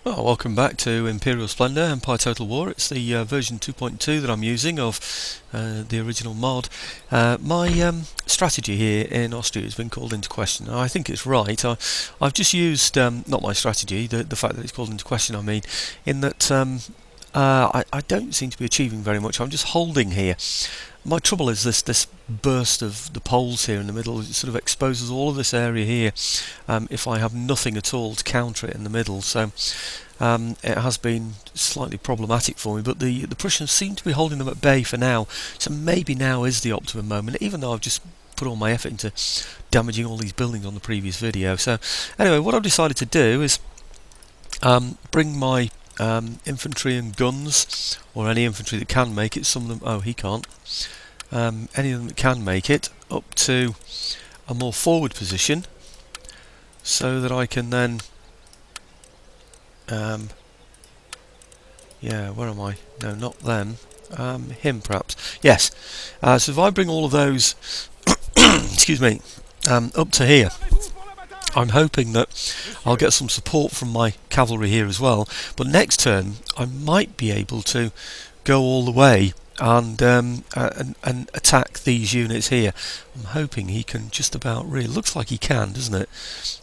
Oh, welcome back to Imperial Splendour, Empire Total War. It's the version 2.2 that I'm using of the original mod. My strategy here in Austria has been called into question. I think it's right. I've just used, not my strategy, the fact that it's called into question, I mean, in that I don't seem to be achieving very much. I'm just holding here. My trouble is this burst of the poles here in the middle. It sort of exposes all of this area here if I have nothing at all to counter it in the middle. So it has been slightly problematic for me, but the Prussians seem to be holding them at bay for now. So maybe now is the optimum moment, even though I've just put all my effort into damaging all these buildings on the previous video. So anyway, what I've decided to do is bring my infantry and guns, or any infantry that can make it. Some of them, oh, he can't. Any of them that can make it up to a more forward position, so that I can then yeah, where am I? No, not them. Him perhaps. Yes. So if I bring all of those excuse me, up to here, I'm hoping that I'll get some support from my cavalry here as well. But next turn I might be able to go all the way and attack these units here. I'm hoping he can just about looks like he can, doesn't it?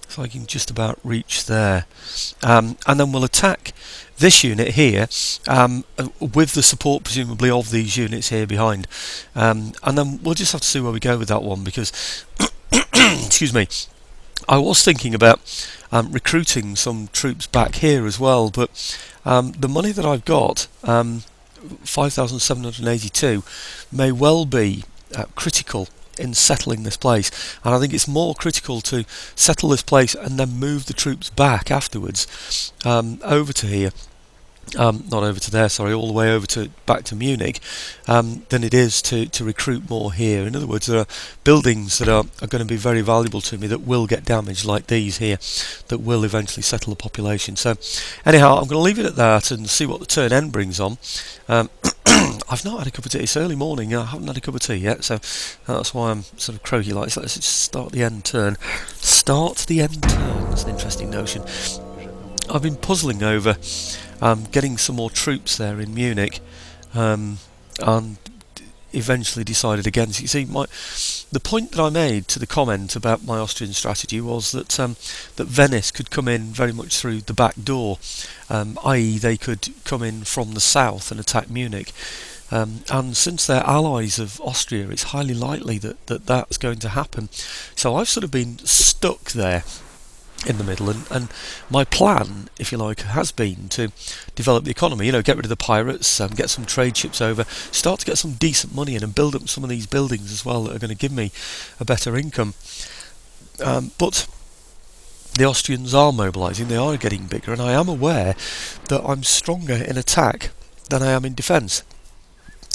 So I can just about reach there, and then we'll attack this unit here with the support presumably of these units here behind, and then we'll just have to see where we go with that one, because excuse me, I was thinking about recruiting some troops back here as well, but the money that I've got, 5,782, may well be critical in settling this place, and I think it's more critical to settle this place and then move the troops back afterwards over to here, not over to there, sorry, all the way over to back to Munich, than it is to recruit more here. In other words, there are buildings that are going to be very valuable to me that will get damaged, like these here, that will eventually settle the population. So anyhow, I'm going to leave it at that and see what the turn end brings on. I've not had a cup of tea. It's early morning. I haven't had a cup of tea yet, so that's why I'm sort of croaky like. So let's just start the end turn. Start the end turn. That's an interesting notion. I've been puzzling over getting some more troops there in Munich, and eventually decided against it. You see, the point that I made to the comment about my Austrian strategy was that that Venice could come in very much through the back door, i.e. they could come in from the south and attack Munich. And since they're allies of Austria, it's highly likely that that's going to happen. So I've sort of been stuck there in the middle, and my plan, if you like, has been to develop the economy. You know, get rid of the pirates, get some trade ships over, start to get some decent money in, and build up some of these buildings as well that are going to give me a better income. But the Austrians are mobilising, they are getting bigger, and I am aware that I'm stronger in attack than I am in defence,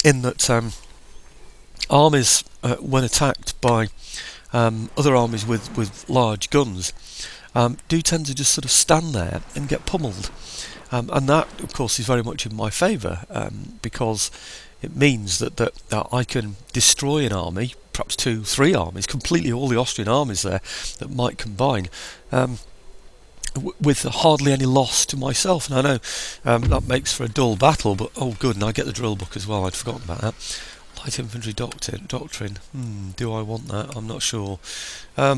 in that armies, when attacked by other armies with large guns, do tend to just sort of stand there and get pummeled, and that of course is very much in my favour, because it means that I can destroy an army, perhaps 2-3 armies, completely all the Austrian armies there that might combine, with hardly any loss to myself. And I know that makes for a dull battle, but oh good, and I get the drill book as well, I'd forgotten about that. Light infantry doctrine. Do I want that? I'm not sure. I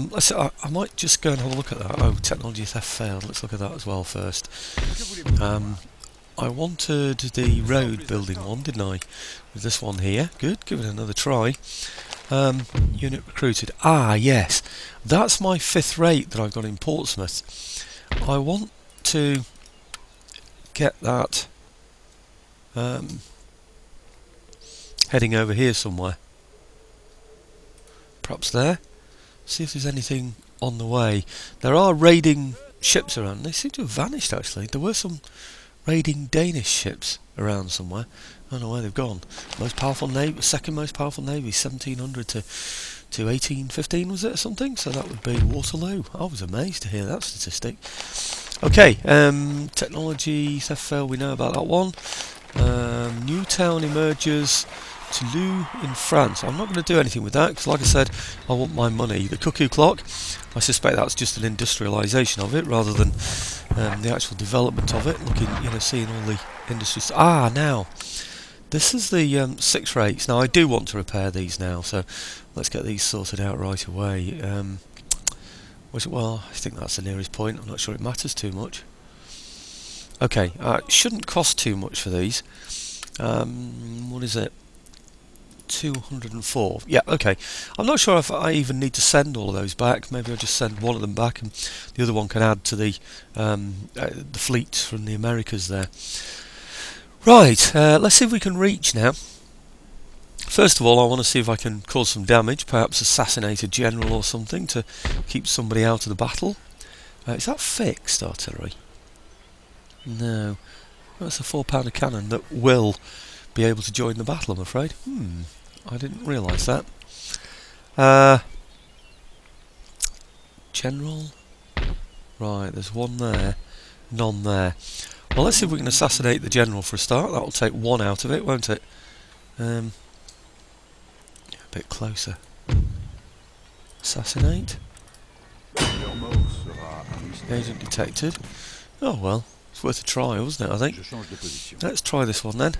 might just go and have a look at that. Oh, technology theft failed. Let's look at that as well first. I wanted the road building one, didn't I? With this one here. Good, give it another try. Unit recruited. Ah, yes. That's my 5th rate that I've got in Portsmouth. I want to get that heading over here somewhere. Perhaps there. See if there's anything on the way. There are raiding ships around. They seem to have vanished actually. There were some raiding Danish ships around somewhere. I don't know where they've gone. Most powerful navy, second most powerful navy, 1700 to 1815 was it or something? So that would be Waterloo. I was amazed to hear that statistic. Okay, technology theft fail, we know about that one. New town emerges. Toulouse in France. I'm not going to do anything with that because, like I said, I want my money. The cuckoo clock, I suspect that's just an industrialisation of it rather than the actual development of it. Looking, seeing all the industries. Now this is the 6 rates. Now I do want to repair these now, so let's get these sorted out right away. Well, I think that's the nearest point. I'm not sure it matters too much. Okay, it shouldn't cost too much for these. What is it? 204. Yeah, okay. I'm not sure if I even need to send all of those back. Maybe I'll just send one of them back, and the other one can add to the fleet from the Americas there. Right, let's see if we can reach now. First of all, I want to see if I can cause some damage, perhaps assassinate a general or something to keep somebody out of the battle. Is that fixed artillery? No. That's a 4-pounder cannon that will be able to join the battle, I'm afraid. I didn't realise that. General. Right, there's one there, none there. Well, let's see if we can assassinate the general for a start. That'll take one out of it, won't it? A bit closer. Assassinate. Agent detected. Oh well, it's worth a try, wasn't it, I think? Let's try this one then.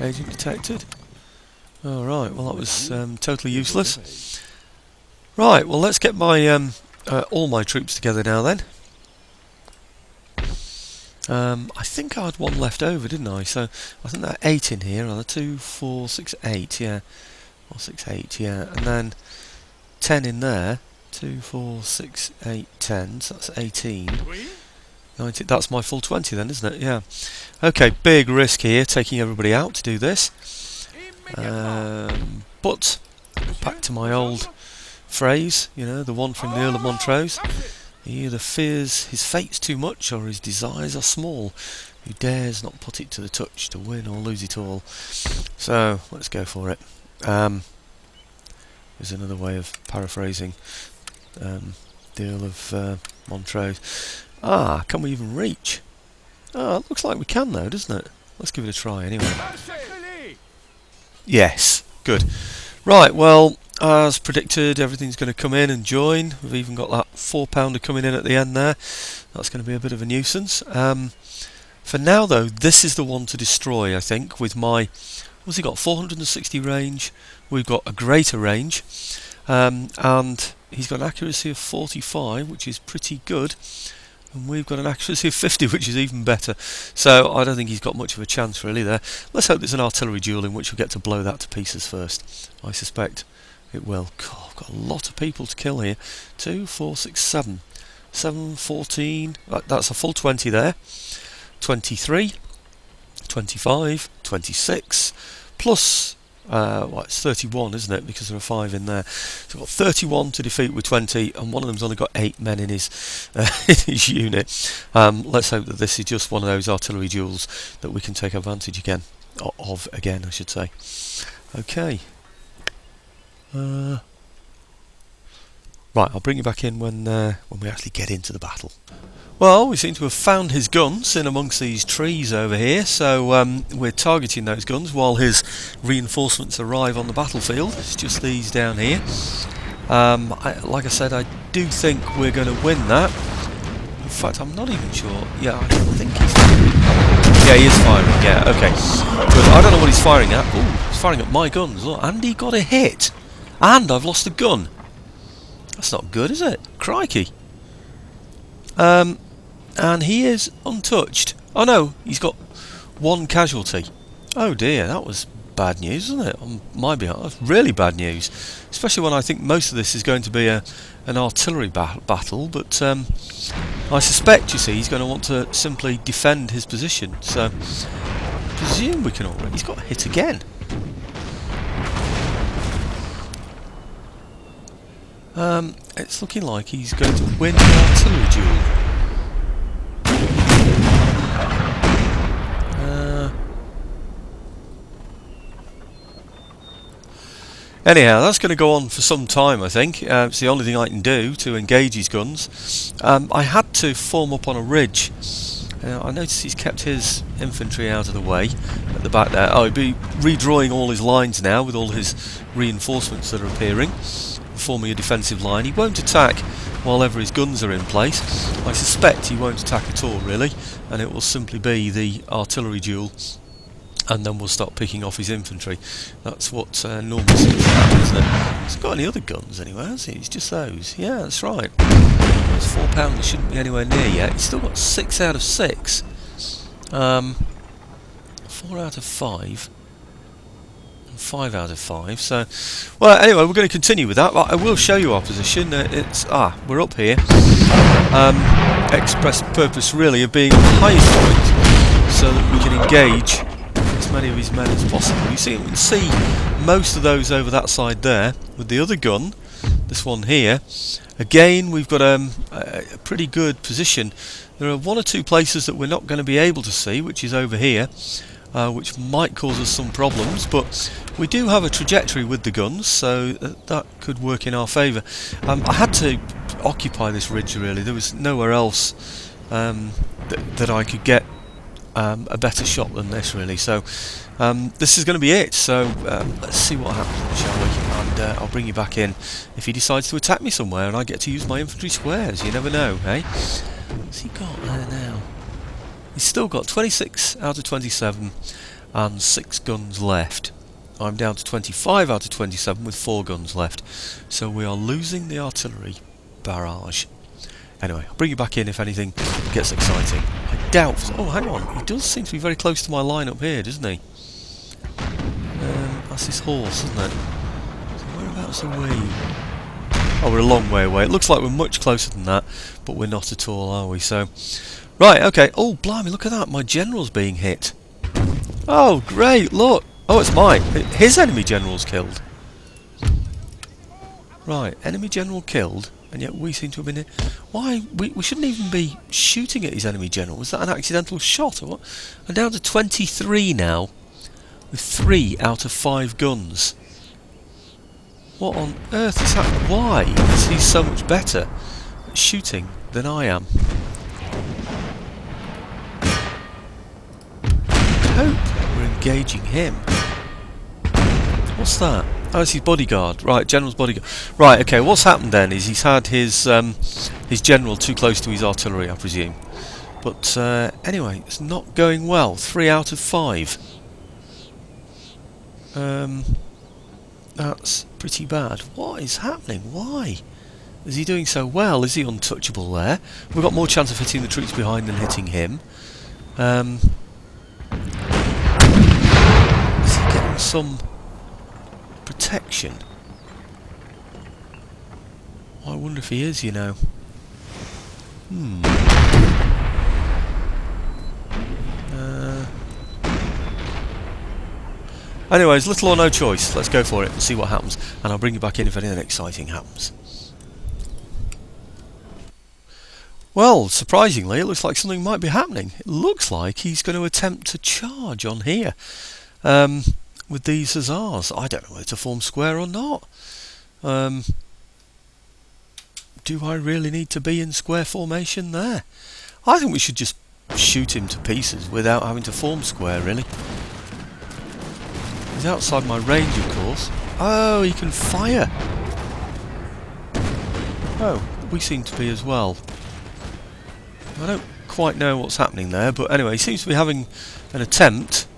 Agent detected. Alright, well that was totally useless. Right, well let's get my all my troops together now then. I think I had one left over, didn't I? So I think there are 8 in here. Are there 2, 4, 6, 8? Yeah, or 6, 8. Yeah, and then 10 in there. 2, 4, 6, 8, 10. So that's 18. 90. That's my full 20 then, isn't it? Yeah. Okay, big risk here, taking everybody out to do this. But back to my old phrase, the one from the Earl of Montrose. He either fears his fate's too much or his desires are small. Who dares not put it to the touch to win or lose it all? So let's go for it. There's another way of paraphrasing the Earl of Montrose. Can we even reach? It looks like we can though, doesn't it? Let's give it a try anyway. Yes, good. Right, well, as predicted, everything's going to come in and join. We've even got that 4-pounder coming in at the end there. That's going to be a bit of a nuisance. For now, though, this is the one to destroy, I think, with my... What's he got? 460 range. We've got a greater range. And he's got an accuracy of 45, which is pretty good. And we've got an accuracy of 50, which is even better. So I don't think he's got much of a chance really there. Let's hope there's an artillery duel in which we get to blow that to pieces first. I suspect it will. God, I've got a lot of people to kill here. 2, 4, 6, 7. 7, 14. That's a full 20 there. 23. 25. 26. Plus... it's 31, isn't it? Because there are 5 in there. So we've got 31 to defeat with 20, and one of them's only got 8 men in his unit. Let's hope that this is just one of those artillery duels that we can take advantage of again, I should say. Okay. Right, I'll bring you back in when we actually get into the battle. Well, we seem to have found his guns in amongst these trees over here, so we're targeting those guns while his reinforcements arrive on the battlefield. It's just these down here. Like I said, I do think we're going to win that. In fact, I'm not even sure. Yeah, I think he's... Yeah, he is firing. Yeah, okay. But I don't know what he's firing at. Ooh, he's firing at my guns. Look, and he got a hit. And I've lost a gun. That's not good, is it? Crikey. And he is untouched. Oh no, he's got 1 casualty. Oh dear, that was bad news, isn't it? On my behalf, that's really bad news. Especially when I think most of this is going to be an artillery battle, but I suspect, you see, he's going to want to simply defend his position. So, I presume we can already... He's got hit again. It's looking like he's going to win the artillery duel. Anyhow, that's going to go on for some time, I think. It's the only thing I can do to engage his guns. I had to form up on a ridge. I noticed he's kept his infantry out of the way at the back there. Oh, he'll be redrawing all his lines now with all his reinforcements that are appearing, forming a defensive line. He won't attack while ever his guns are in place. I suspect he won't attack at all, really, and it will simply be the artillery duel, and then we'll start picking off his infantry. That's what normally seems to happen, isn't it? He's got any other guns anywhere, has he? It's just those. Yeah, that's right. Those 4-pounders shouldn't be anywhere near yet. He's still got 6 out of 6. 4 out of 5. And 5 out of 5. So, well, anyway, we're going to continue with that. I will show you our position. We're up here. Express purpose, really, of being on the highest point so that we can engage as many of his men as possible. You see, we can see most of those over that side there. With the other gun, this one here, again we've got a pretty good position. There are 1 or 2 places that we're not going to be able to see, which is over here, which might cause us some problems, but we do have a trajectory with the guns, so that could work in our favour. I had to occupy this ridge, really. There was nowhere else that I could get a better shot than this, really. So this is going to be it. So let's see what happens, shall we? And I'll bring you back in if he decides to attack me somewhere and I get to use my infantry squares. You never know, eh? What's he got there now? He's still got 26 out of 27 and 6 guns left. I'm down to 25 out of 27 with 4 guns left. So we are losing the artillery barrage. Anyway, I'll bring you back in if anything gets exciting. I doubt... Oh, hang on. He does seem to be very close to my line up here, doesn't he? That's his horse, isn't it? So whereabouts are we? Oh, we're a long way away. It looks like we're much closer than that, but we're not at all, are we? So, right, okay. Oh, blimey, look at that. My general's being hit. Oh, great, look. Oh, it's mine. His enemy general's killed. Right, enemy general killed. And yet we seem to have been hit. Why? We shouldn't even be shooting at his enemy general. Was that an accidental shot or what? I'm down to 23 now, with 3 out of 5 guns. What on earth is happening? Why is he so much better at shooting than I am? I hope we're engaging him. What's that? Oh, it's his bodyguard. Right, general's bodyguard. Right, okay, what's happened then is he's had his general too close to his artillery, I presume. But anyway, it's not going well. 3 out of 5. That's pretty bad. What is happening? Why is he doing so well? Is he untouchable there? We've got more chance of hitting the troops behind than hitting him. Is he getting some protection? I wonder if he is, you know. Anyways, little or no choice. Let's go for it and see what happens. And I'll bring you back in if anything exciting happens. Well, surprisingly, it looks like something might be happening. It looks like he's going to attempt to charge on here. With these hussars. I don't know whether to form square or not. Do I really need to be in square formation there? I think we should just shoot him to pieces without having to form square, really. He's outside my range, of course. Oh, he can fire! Oh, we seem to be as well. I don't quite know what's happening there, but anyway, he seems to be having an attempt.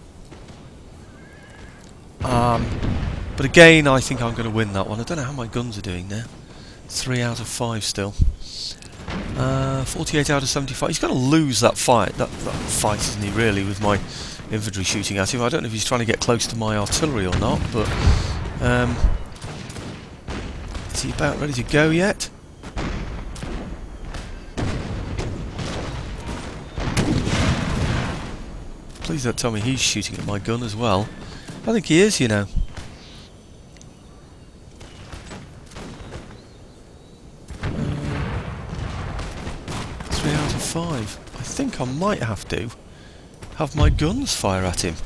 But again, I think I'm going to win that one. I don't know how my guns are doing now. 3 out of 5 still. 48 out of 75. He's going to lose that fight. That fight, isn't he, really, with my infantry shooting at him. I don't know if he's trying to get close to my artillery or not, but... is he about ready to go yet? Please don't tell me he's shooting at my gun as well. I think he is, you know. 3 out of 5. I think I might have to have my guns fire at him.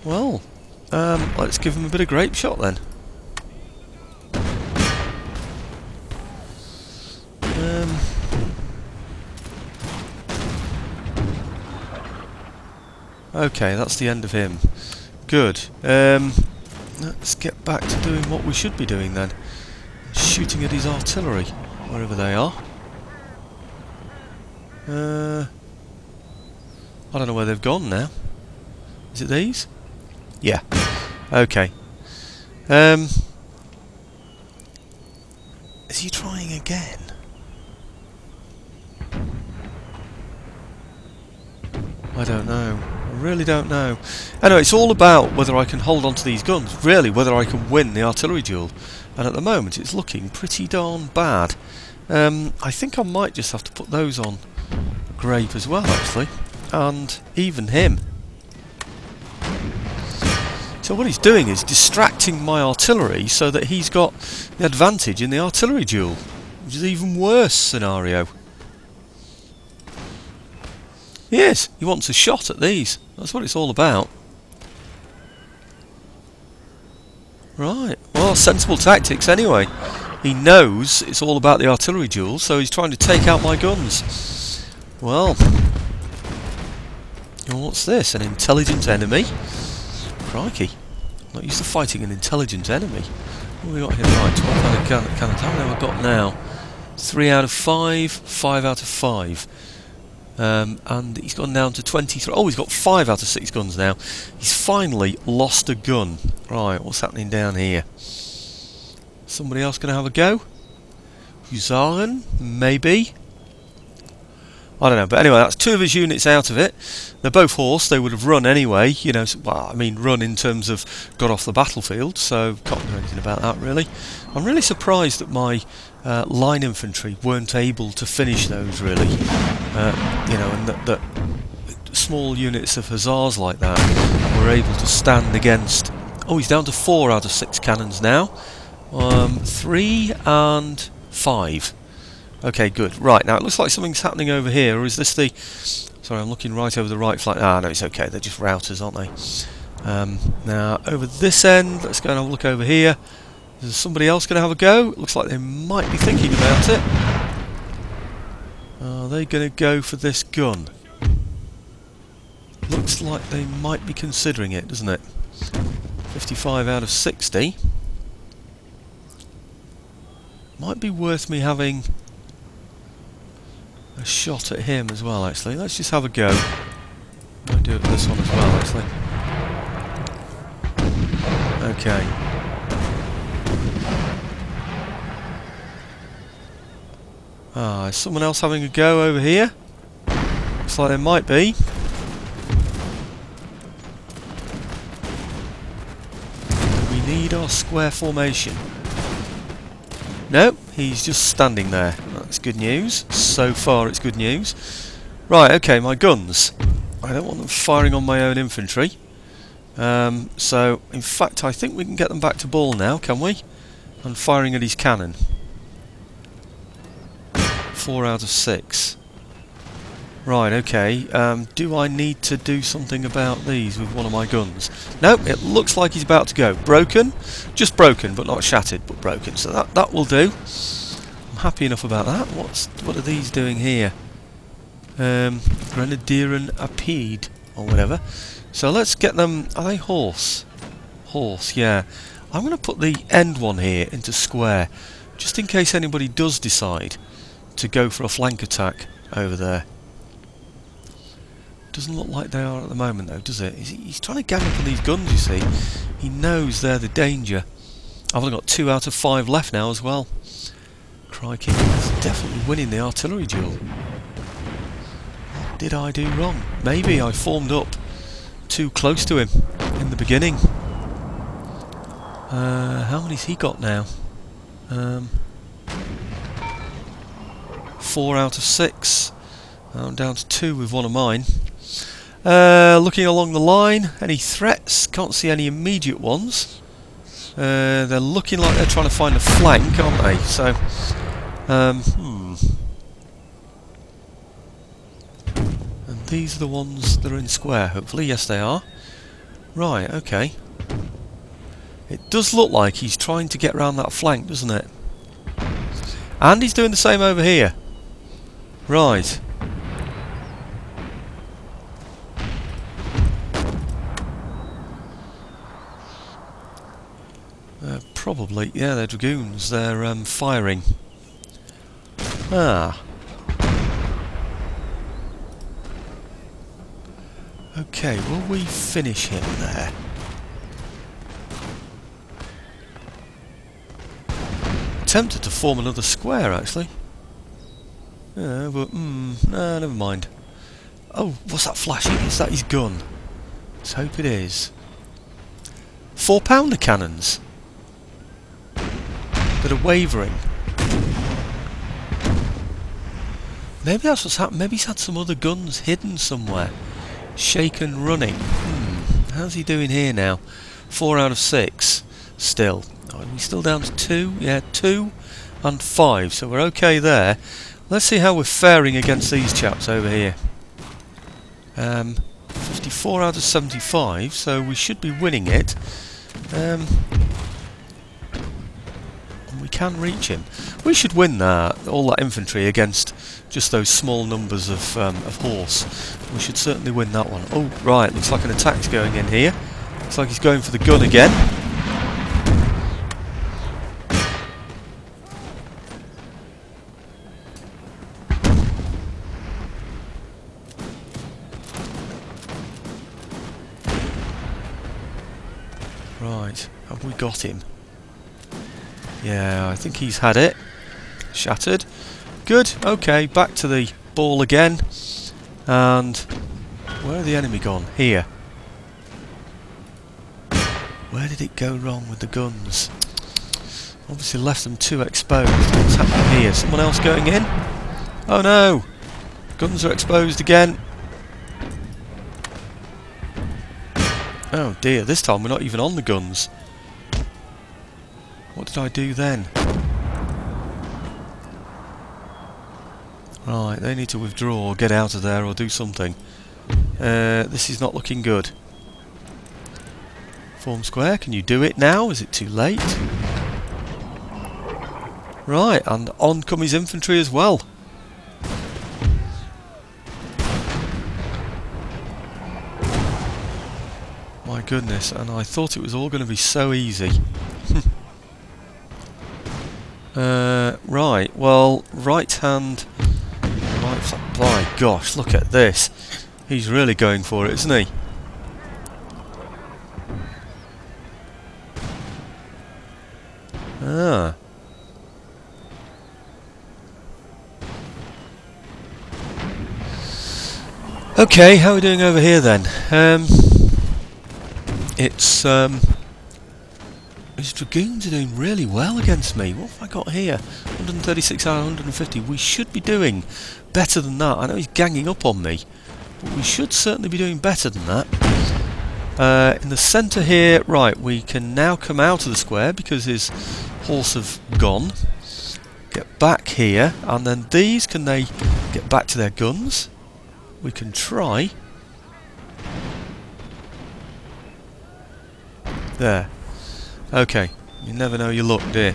Well, let's give him a bit of grape shot then. Okay, that's the end of him. Good. Let's get back to doing what we should be doing then. Shooting at his artillery, wherever they are. I don't know where they've gone now. Is it these? Yeah. Okay. Is he trying again? I don't know. I really don't know. Anyway, it's all about whether I can hold on to these guns. Really, whether I can win the artillery duel. And at the moment, it's looking pretty darn bad. I think I might just have to put those on grape as well, actually. And even him. So what he's doing is distracting my artillery so that he's got the advantage in the artillery duel, which is an even worse scenario. Yes, he wants a shot at these. That's what it's all about. Right, well, sensible tactics anyway. He knows it's all about the artillery duel, so he's trying to take out my guns. Well, what's this? An intelligent enemy? Crikey. Not used to fighting an intelligent enemy. What have we got here? Right, 12 out of cannons. How many have I got now? 3 out of 5, 5 out of 5. And he's gone down to 23. Oh, he's got 5 out of 6 guns now. He's finally lost a gun. Right, what's happening down here? Somebody else going to have a go? Husaren? Maybe? I don't know, but anyway, that's 2 of his units out of it. They're both horse, they would have run anyway, you know, well, I mean run in terms of got off the battlefield, so can't do anything about that really. I'm really surprised that my line infantry weren't able to finish those really, you know, and that small units of hussars like that were able to stand against. Oh, he's down to 4 out of 6 cannons now. 3 and 5. Okay, good. Right, now it looks like something's happening over here, or is this the... Sorry, I'm looking right over the right flank. Ah, no, it's okay. They're just routers, aren't they? Now, over this end, let's go and have a look over here. Is somebody else going to have a go? It looks like they might be thinking about it. Are they going to go for this gun? Looks like they might be considering it, doesn't it? 55 out of 60. Might be worth me having a shot at him as well, actually. Let's just have a go. Might do it with this one as well, actually. Okay. Ah, is someone else having a go over here? Looks like there might be. We need our square formation. No, he's just standing there. That's good news. So far it's good news. Right, okay, my guns. I don't want them firing on my own infantry. So, in fact, I think we can get them back to ball now, can we? And firing at his cannon. 4 out of 6. Right, okay. Do I need to do something about these with one of my guns? Nope, it looks like he's about to go. Broken? Just broken, but not shattered, but broken. So that will do. I'm happy enough about that. What are these doing here? Grenadieren Apede, or whatever. So let's get them... Are they horse? Horse, yeah. I'm going to put the end one here into square, just in case anybody does decide to go for a flank attack over there. Doesn't look like they are at the moment though, does it? He's trying to gang up on these guns, you see. He knows they're the danger. I've only got 2 out of 5 left now as well. Crikey, he's definitely winning the artillery duel. What did I do wrong? Maybe I formed up too close to him in the beginning. How many's he got now? 4 out of 6. I'm down to 2 with one of mine. Looking along the line, any threats? Can't see any immediate ones. They're looking like they're trying to find a flank, aren't they? So, And these are the ones that are in square, hopefully. Yes, they are. Right, okay. It does look like he's trying to get around that flank, doesn't it? And he's doing the same over here. Right. Probably, yeah, they're dragoons. They're firing. Ah. Okay, will we finish him there? Tempted to form another square, actually. Yeah, but, no, never mind. Oh, what's that flashing? Is that his gun? Let's hope it is. 4-pounder cannons that are wavering. Maybe that's what's happened. Maybe he's had some other guns hidden somewhere. Shaken running. How's he doing here now? 4 out of 6. Still. Are we still down to 2? Yeah, 2 and 5. So we're okay there. Let's see how we're faring against these chaps over here. 54 out of 75, so we should be winning it. And we can reach him. We should win that, all that infantry against just those small numbers of horse. We should certainly win that one. Oh, right, looks like an attack's going in here. Looks like he's going for the gun again. Right, have we got him? Yeah, I think he's had it. Shattered. Good, okay, back to the ball again. And where are the enemy gone? Here. Where did it go wrong with the guns? Obviously left them too exposed. What's happening here? Someone else going in? Oh no! Guns are exposed again. Oh dear, this time we're not even on the guns. What did I do then? Right, they need to withdraw or get out of there or do something. This is not looking good. Form square, can you do it now? Is it too late? Right, and on come his infantry as well. My goodness, and I thought it was all going to be so easy. Right, well, right hand... My gosh, look at this. He's really going for it, isn't he? Ah. Okay, how are we doing over here then? His dragoons are doing really well against me. What have I got here? 136 out of 150. We should be doing better than that. I know he's ganging up on me, but we should certainly be doing better than that. In the centre here, right, we can now come out of the square because his horse have gone. Get back here, and then these, can they get back to their guns? We can try. There. Okay, you never know your luck, dear.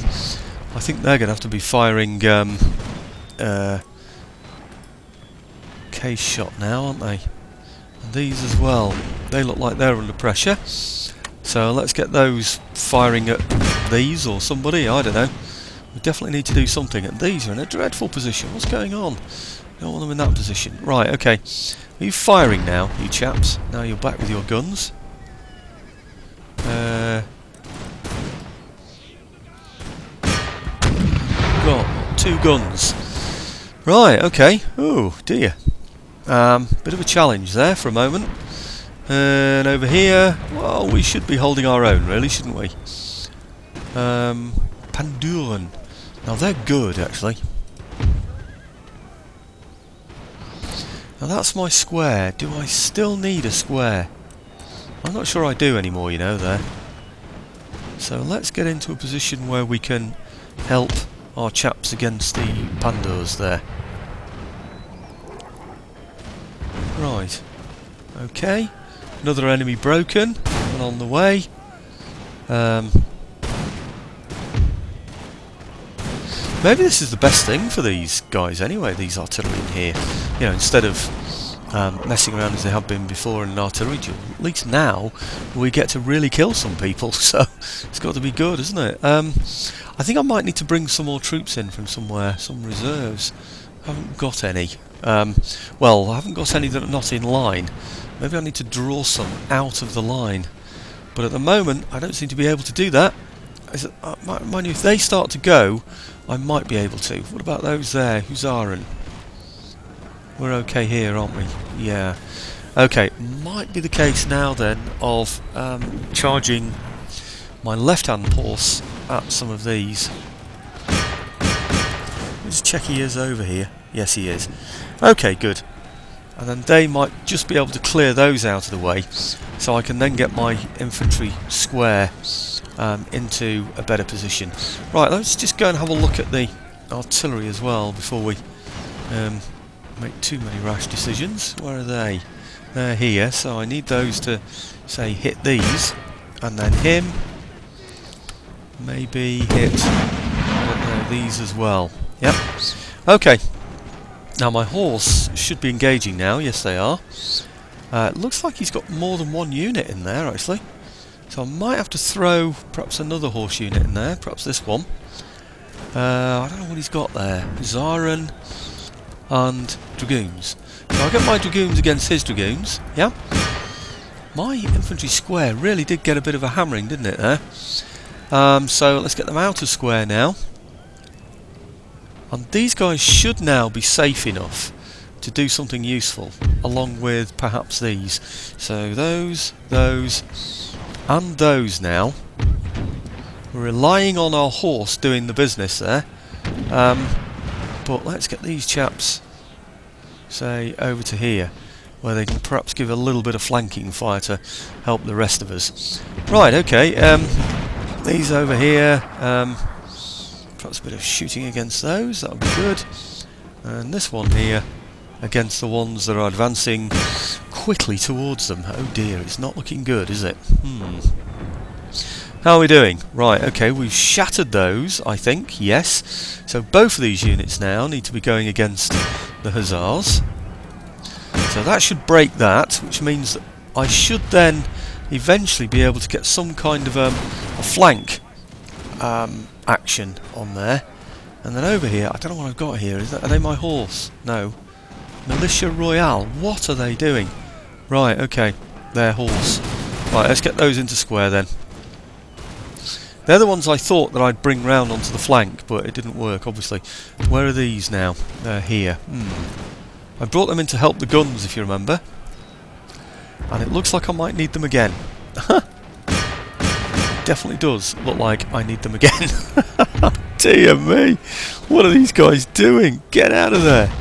I think they're going to have to be firing case shot now, aren't they? And these as well. They look like they're under pressure. So let's get those firing at these or somebody, I don't know. We definitely need to do something. And these are in a dreadful position. What's going on? Don't want them in that position. Right, okay. Are you firing now, you chaps? Now you're back with your guns. Got 2 guns. Right, okay. Oh dear. Bit of a challenge there for a moment. And over here, well, we should be holding our own, really, shouldn't we? Panduren. Now they're good, actually. Now that's my square. Do I still need a square? I'm not sure I do anymore, you know, there. So let's get into a position where we can help our chaps against the pandas there. Right. Okay. Another enemy broken. coming on the way. Maybe this is the best thing for these guys anyway, these artillery in here. You know, instead of messing around as they have been before in an artillery duel, at least now we get to really kill some people, so it's got to be good, isn't it? I think I might need to bring some more troops in from somewhere, some reserves. I haven't got any. Well, I haven't got any that are not in line. Maybe I need to draw some out of the line. But at the moment, I don't seem to be able to do that. Mind you, if they start to go, I might be able to. What about those there? Huzaren? We're okay here, aren't we? Yeah. Okay, might be the case now then of charging my left-hand horse at some of these. Let's check he is over here. Yes, he is. Okay, good. And then they might just be able to clear those out of the way, so I can then get my infantry square into a better position. Right, let's just go and have a look at the artillery as well before we make too many rash decisions. Where are they? They're here, so I need those to, say, hit these, and then him. Maybe hit these as well. Yep. Okay. Now my horse should be engaging now. Yes, they are. It looks like he's got more than one unit in there, actually. So I might have to throw perhaps another horse unit in there, perhaps this one. I don't know what he's got there. Zaren and dragoons. So I'll get my dragoons against his dragoons, yeah? My infantry square really did get a bit of a hammering, didn't it, there? So let's get them out of square now. And these guys should now be safe enough to do something useful, along with perhaps these. So those, and those now. We're relying on our horse doing the business there. But let's get these chaps, say, over to here, where they can perhaps give a little bit of flanking fire to help the rest of us. Right, okay, these over here, perhaps a bit of shooting against those, that would be good. And this one here, against the ones that are advancing quickly towards them. Oh dear, it's not looking good, is it? How are we doing? Right, okay, we've shattered those, I think, yes. So both of these units now need to be going against the Hussars. So that should break that, which means that I should then eventually be able to get some kind of a flank action on there. And then over here, I don't know what I've got here. Are they my horse? No. Militia Royale. What are they doing? Right, okay. Their horse. Right, let's get those into square then. They're the ones I thought that I'd bring round onto the flank, but it didn't work, obviously. Where are these now? They're here. I brought them in to help the guns, if you remember. And it looks like I might need them again. Definitely does look like I need them again. Dear me! What are these guys doing? Get out of there!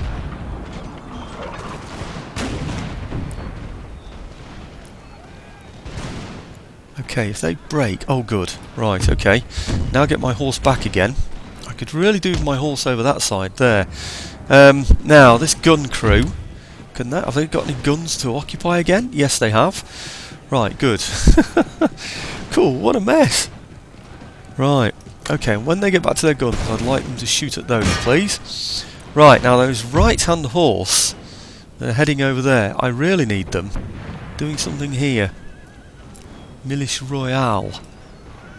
Okay, if they break... Oh, good. Right, okay. Now get my horse back again. I could really do with my horse over that side there. Now, this gun crew... Have they got any guns to occupy again? Yes, they have. Right, good. Cool, what a mess. Right, okay, when they get back to their guns, I'd like them to shoot at those, please. Right, now those right-hand horse, they're heading over there. I really need them doing something here. Militia Royale.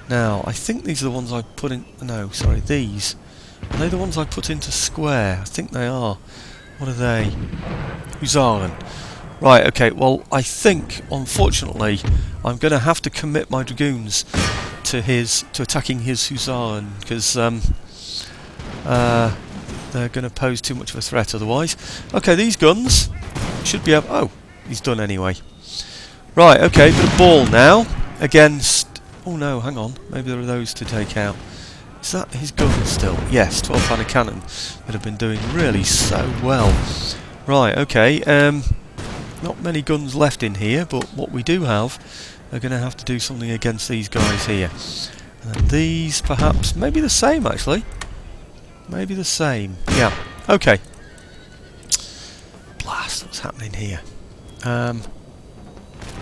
Now, I think these are the ones I put in... No, sorry, these. Are they the ones I put into square? I think they are. What are they? Huzaren. Right, okay, well, I think, unfortunately, I'm going to have to commit my dragoons to attacking his Huzaren, because they're going to pose too much of a threat otherwise. Okay, these guns should be able... Oh, he's done anyway. Right, okay, bit of ball now against... Oh no, hang on, maybe there are those to take out. Is that his gun still? Yes, 12-pounder cannon that have been doing really so well. Right, okay, not many guns left in here, but what we do have, are going to have to do something against these guys here. And these, perhaps, maybe the same actually. Maybe the same. Yeah, okay. Blast, what's happening here?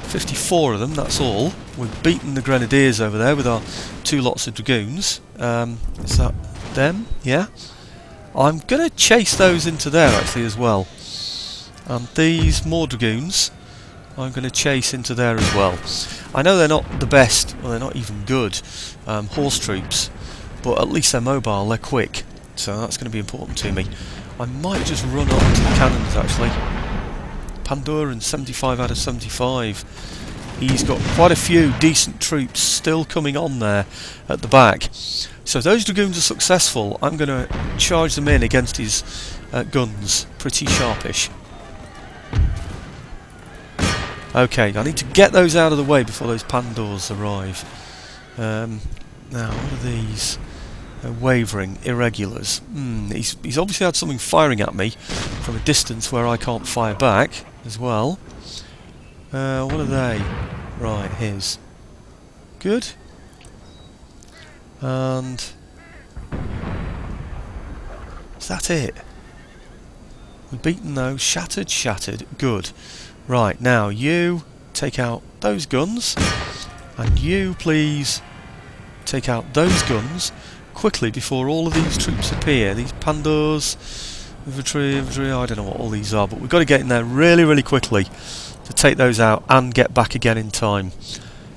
54 of them, that's all. We've beaten the grenadiers over there with our 2 lots of dragoons. Is that them? Yeah. I'm going to chase those into there actually as well. These more dragoons I'm going to chase into there as well. I know they're not the best, or they're not even good horse troops, but at least they're mobile, they're quick, so that's going to be important to me. I might just run up to the cannons actually. Panduran 75 out of 75. He's got quite a few decent troops still coming on there at the back. So if those dragoons are successful, I'm going to charge them in against his guns pretty sharpish. Okay, I need to get those out of the way before those Pandors arrive. Now, what are these? They're wavering, irregulars. He's obviously had something firing at me from a distance where I can't fire back as well. What are they? Right, his. Good. And is that it? We've beaten those. Shattered, shattered. Good. Right, now you take out those guns, and you please take out those guns quickly before all of these troops appear. These Pandors, infantry, I don't know what all these are, but we've got to get in there really, really quickly to take those out and get back again in time.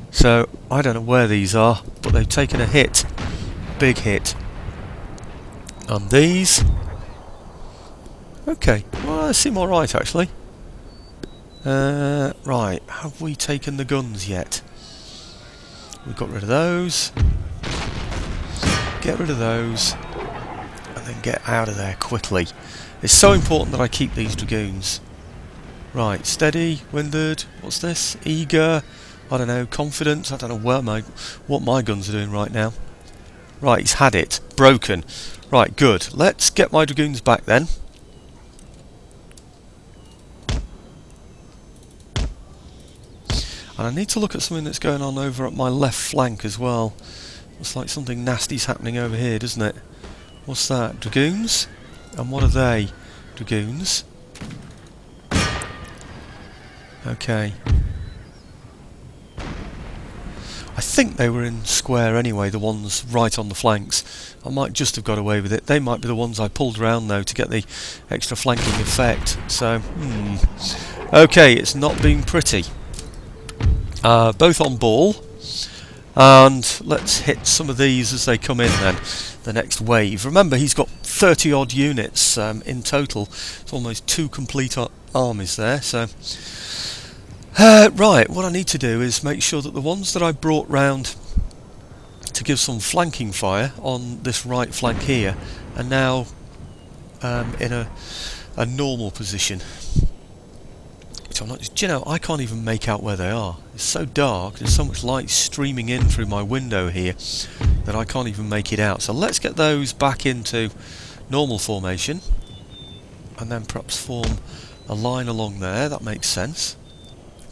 So, I don't know where these are, but they've taken a hit. Big hit. And these... okay, well, they seem alright actually. Right, have we taken the guns yet? We've got rid of those. Get rid of those. And then get out of there quickly. It's so important that I keep these dragoons. Right, steady, winded, what's this? Eager, I don't know, confident, I don't know what my guns are doing right now. Right, he's had it. Broken. Right, good. Let's get my dragoons back then. And I need to look at something that's going on over at my left flank as well. Looks like something nasty's happening over here, doesn't it? What's that? Dragoons? And what are they? Dragoons. Okay. I think they were in square anyway, the ones right on the flanks. I might just have got away with it. They might be the ones I pulled around though to get the extra flanking effect. So, okay, it's not been pretty. Both on ball, and let's hit some of these as they come in then, the next wave. Remember, he's got 30 odd units in total. It's almost 2 complete armies there. So right, what I need to do is make sure that the ones that I brought round to give some flanking fire on this right flank here are now in a normal position. I'm not, do you know, I can't even make out where they are. It's so dark, there's so much light streaming in through my window here that I can't even make it out. So let's get those back into normal formation and then perhaps form a line along there. That makes sense.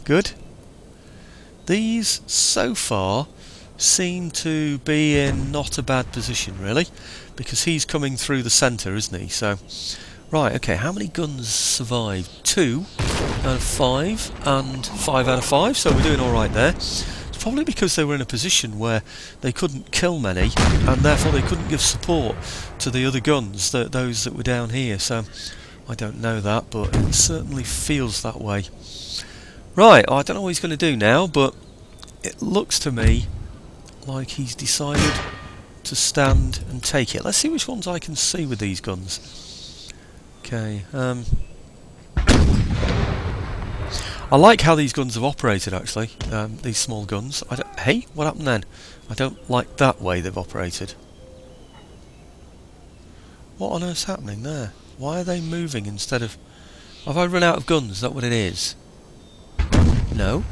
Good. These so far seem to be in not a bad position really, because he's coming through the centre, isn't he? So right, okay, how many guns survived? 2 out of 5 and 5 out of 5, so we're doing alright there. It's probably because they were in a position where they couldn't kill many and therefore they couldn't give support to the other guns, those that were down here. So I don't know that, but it certainly feels that way. Right, I don't know what he's going to do now, but it looks to me like he's decided to stand and take it. Let's see which ones I can see with these guns. Okay, I like how these guns have operated actually, these small guns. Hey, what happened then? I don't like that way they've operated. What on earth's happening there? Why are they moving instead of... have I run out of guns? Is that what it is? No.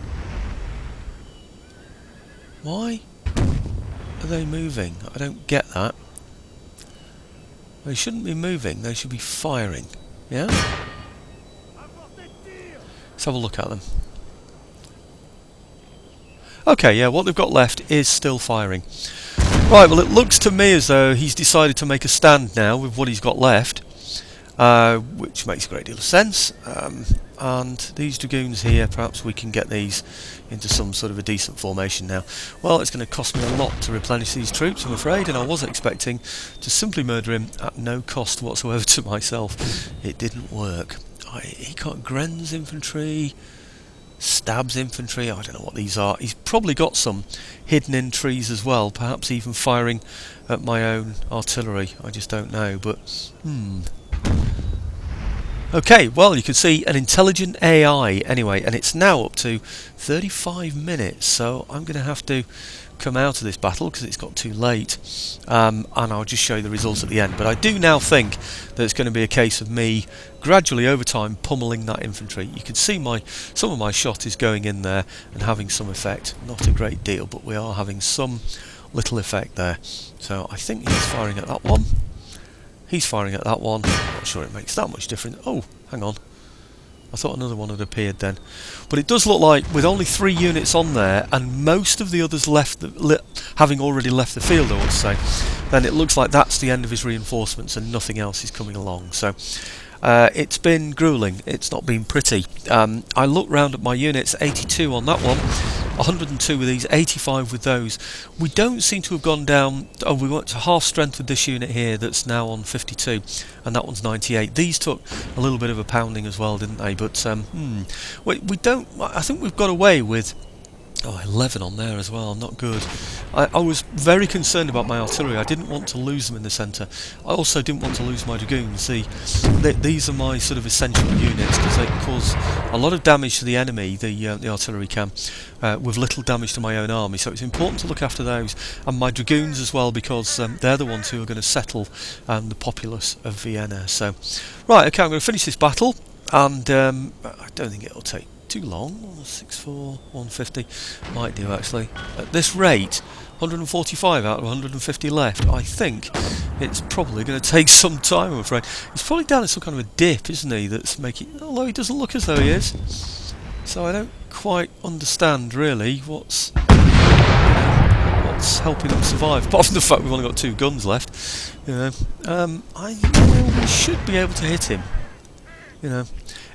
Why are they moving? I don't get that. They shouldn't be moving, they should be firing. Yeah? Let's have a look at them. Okay, yeah, what they've got left is still firing. Right, well it looks to me as though he's decided to make a stand now with what he's got left, which makes a great deal of sense. and these dragoons here, perhaps we can get these into some sort of a decent formation now. Well, it's going to cost me a lot to replenish these troops, I'm afraid, and I was expecting to simply murder him at no cost whatsoever to myself. It didn't work. He got Gren's infantry, Stab's infantry, I don't know what these are. He's probably got some hidden in trees as well, perhaps even firing at my own artillery, I just don't know, but okay, well, you can see an intelligent AI anyway, and it's now up to 35 minutes, so I'm going to have to come out of this battle because it's got too late, and I'll just show you the results at the end. But I do now think that it's going to be a case of me gradually over time pummeling that infantry. You can see some of my shot is going in there and having some effect. Not a great deal, but we are having some little effect there. So I think he's firing at that one. He's firing at that one. I'm not sure it makes that much difference. Oh, hang on. I thought another one had appeared then. But it does look like, with only 3 units on there, and most of the others having already left the field, I would say, then it looks like that's the end of his reinforcements and nothing else is coming along. So it's been gruelling. It's not been pretty. I looked round at my units, 82 on that one, 102 with these, 85 with those. We don't seem to have gone down. Oh, we went to half strength with this unit here that's now on 52, and that one's 98. These took a little bit of a pounding as well, didn't they? But we don't. I think we've got away with 11 on there as well, not good. I was very concerned about my artillery. I didn't want to lose them in the centre. I also didn't want to lose my dragoons. See, these are my sort of essential units because they can cause a lot of damage to the enemy, the artillery can, with little damage to my own army. So it's important to look after those, and my dragoons as well, because they're the ones who are going to settle the populace of Vienna. So, right, okay, I'm going to finish this battle, and I don't think it'll take too long. 164, 150 might do actually. At this rate, 145 out of 150 left. I think it's probably going to take some time, I'm afraid. He's probably down in some kind of a dip, isn't he? That's making, although he doesn't look as though he is. So I don't quite understand really what's helping him survive. Apart from the fact we've only got 2 guns left. We should be able to hit him.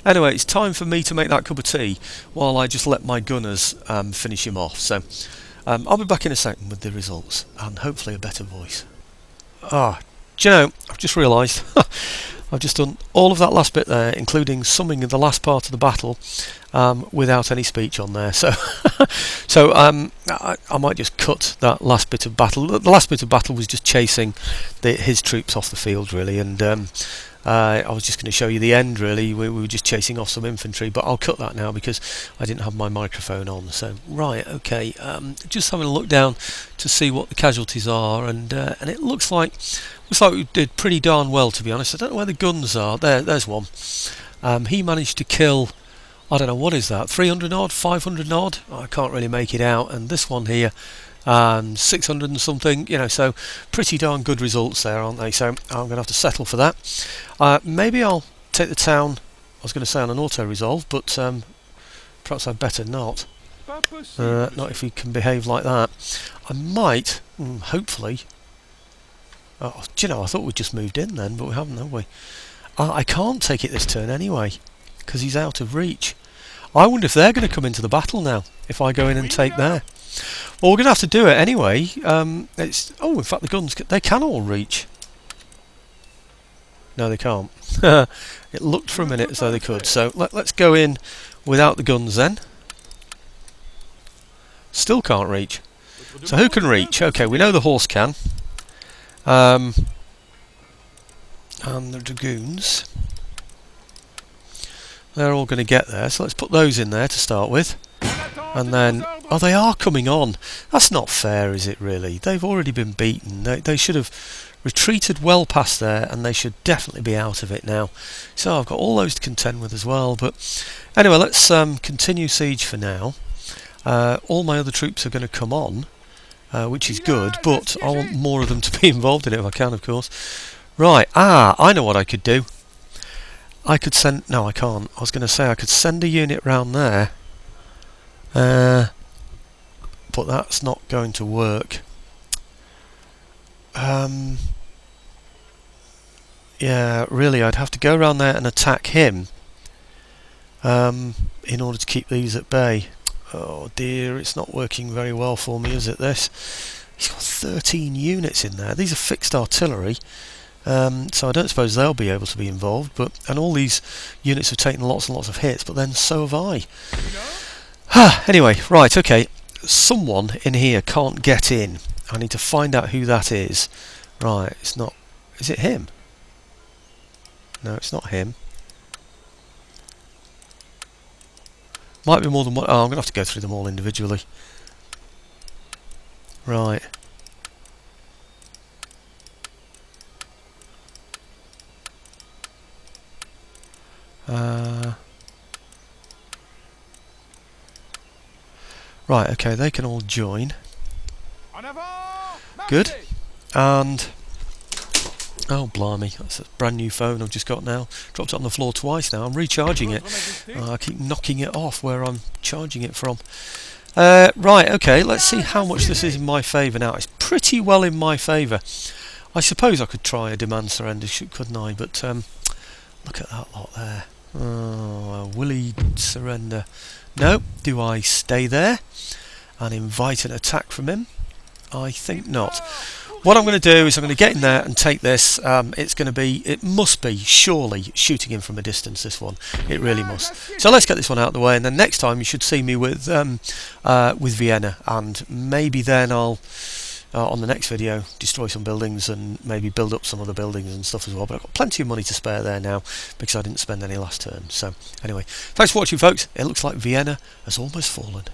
Anyway, it's time for me to make that cup of tea while I just let my gunners finish him off. So I'll be back in a second with the results and hopefully a better voice. Do you know, I've just realised I've just done all of that last bit there, including summing in the last part of the battle, without any speech on there. So I might just cut that last bit of battle. The last bit of battle was just chasing his troops off the field, really, and I was just going to show you the end, really. We were just chasing off some infantry, but I'll cut that now because I didn't have my microphone on. So, right, okay, just having a look down to see what the casualties are, and it looks like we did pretty darn well, to be honest. I don't know where the guns are. There's one. He managed to kill, I don't know, what is that, 300 odd, 500 odd? I can't really make it out. And this one here, 600 and something, so pretty darn good results there, aren't they? So I'm going to have to settle for that. Maybe I'll take the town, I was going to say on an auto-resolve, but perhaps I'd better not. Not if we can behave like that. I might, hopefully. Oh, do you know, I thought we'd just moved in then, but we haven't, have we? I can't take it this turn anyway, because he's out of reach. I wonder if they're going to come into the battle now, if I go in and take there. Well, we're going to have to do it anyway. In fact, the guns, they can all reach. No, they can't. It looked for a minute as though they could. So let's go in without the guns then. Still can't reach. So who can reach? Okay, we know the horse can. And the dragoons. They're all going to get there. So let's put those in there to start with. And then, they are coming on. That's not fair, is it really? They've already been beaten. They should have retreated well past there, and they should definitely be out of it now. So I've got all those to contend with as well. But anyway, let's continue siege for now. All my other troops are going to come on, which is good, but I want more of them to be involved in it if I can, of course. Right, I know what I could do. I could send... No, I can't. I was going to say I could send a unit round there. But that's not going to work. Yeah, really, I'd have to go around there and attack him. in order to keep these at bay. Oh dear, it's not working very well for me, is it, this? He's got 13 units in there. These are fixed artillery, so I don't suppose they'll be able to be involved. And all these units have taken lots and lots of hits, but then so have I. Anyway, right, okay. Someone in here can't get in. I need to find out who that is. Right, it's not... Is it him? No, it's not him. Might be more than one. Oh, I'm going to have to go through them all individually. Right. Right, okay, they can all join. Good. And... Oh, blimey, that's a brand new phone I've just got now. Dropped it on the floor twice now. I'm recharging it. I keep knocking it off where I'm charging it from. Right, okay, let's see how much this is in my favour now. It's pretty well in my favour. I suppose I could try a demand surrender, couldn't I? But look at that lot there. Oh, will he surrender? No. Do I stay there and invite an attack from him? I think not. What I'm going to do is I'm going to get in there and take this. It must be surely shooting him from a distance, this one. It really must. So let's get this one out of the way, and then next time you should see me with Vienna, and maybe then I'll on the next video destroy some buildings and maybe build up some other buildings and stuff as well. But I've got plenty of money to spare there now because I didn't spend any last turn. So anyway, thanks for watching, folks. It looks like Vienna has almost fallen.